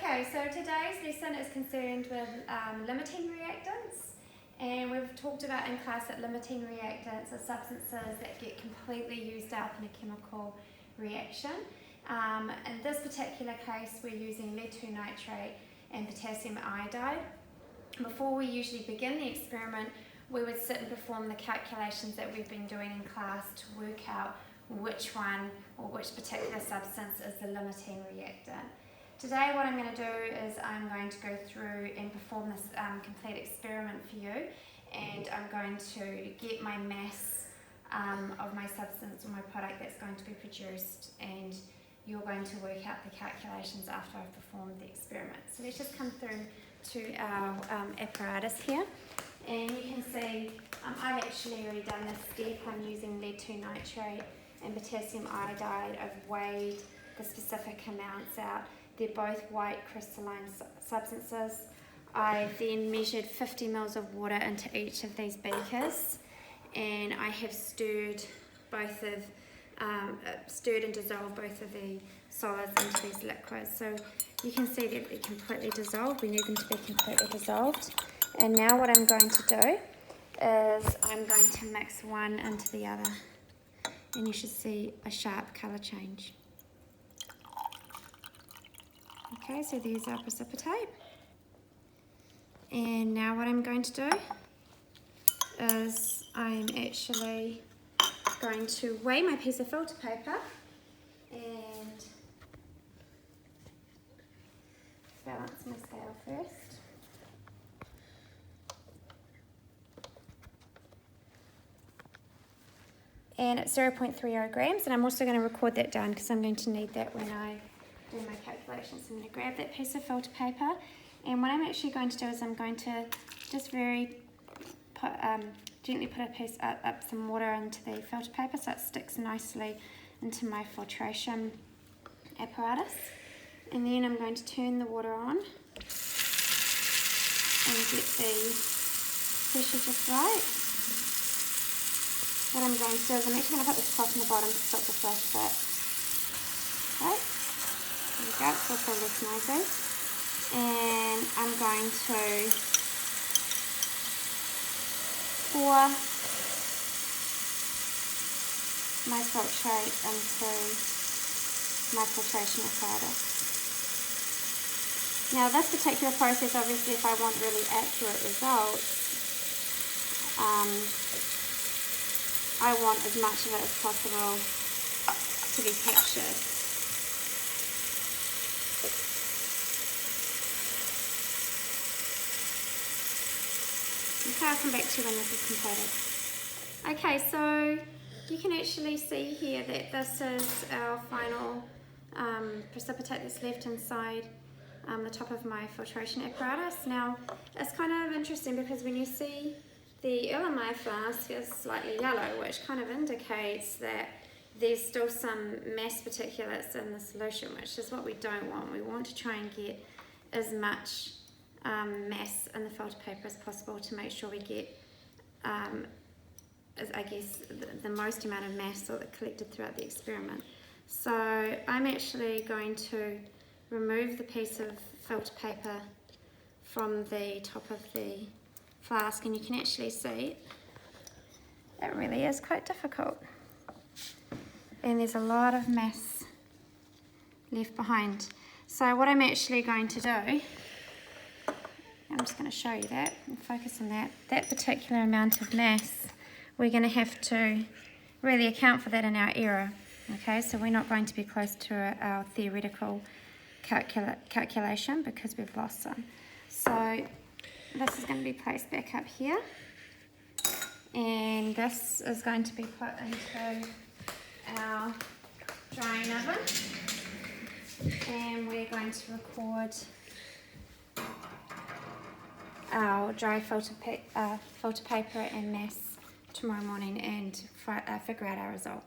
Okay, so today's lesson is concerned with limiting reactants, and we've talked about in class that limiting reactants are substances that get completely used up in a chemical reaction. In this particular case, we're using lead-2 nitrate and potassium iodide. Before we usually begin the experiment, we would sit and perform the calculations that we've been doing in class to work out which one or which particular substance is the limiting reactant. Today what I'm going to do is I'm going to go through and perform this complete experiment for you, and I'm going to get my mass of my substance or my product that's going to be produced, and you're going to work out the calculations after I've performed the experiment. So let's just come through to our apparatus here, and you can see I've actually already done this step. I'm using lead-2 nitrate and potassium iodide. I've weighed the specific amounts out. They're both white crystalline substances. I then measured 50 ml of water into each of these beakers, and I have stirred and dissolved both of the solids into these liquids. So you can see that they're completely dissolved. We need them to be completely dissolved. And now what I'm going to do is I'm going to mix one into the other, and you should see a sharp colour change. Okay, so there's our precipitate. And now what I'm going to do is I'm actually going to weigh my piece of filter paper and balance my scale first. And it's 0.30 grams, and I'm also going to record that down because I'm going to need that when I do my calculations. So I'm going to grab that piece of filter paper, and what I'm actually going to do is I'm going to just gently put up some water into the filter paper so it sticks nicely into my filtration apparatus. And then I'm going to turn the water on and get the pressure just right. What I'm going to do is I'm actually going to put this cloth on the bottom to stop the flash back. Okay, there we go, it's also less noisy. And I'm going to pour my filtrate into my filtration apparatus. Now this particular process, obviously if I want really accurate results, I want as much of it as possible to be captured. Okay, I'll come back to you when this is completed. Okay, so you can actually see here that this is our final precipitate that's left inside the top of my filtration apparatus. Now, it's kind of interesting because when you see the Erlenmeyer flask is slightly yellow, which kind of indicates that there's still some mass particulates in the solution, which is what we don't want. We want to try and get as much mass in the filter paper as possible to make sure we get, I guess, the most amount of mass that collected throughout the experiment. So I'm actually going to remove the piece of filter paper from the top of the flask, and you can actually see it really is quite difficult, and there's a lot of mass left behind. So what I'm actually going to do, I'm just going to show you that and focus on that particular amount of mass. We're going to have to really account for that in our error. Okay, so we're not going to be close to our theoretical calculation because we've lost some. So this is going to be placed back up here, and this is going to be put into our drying oven, and we're going to record our dry filter paper and mass tomorrow morning and figure out our result.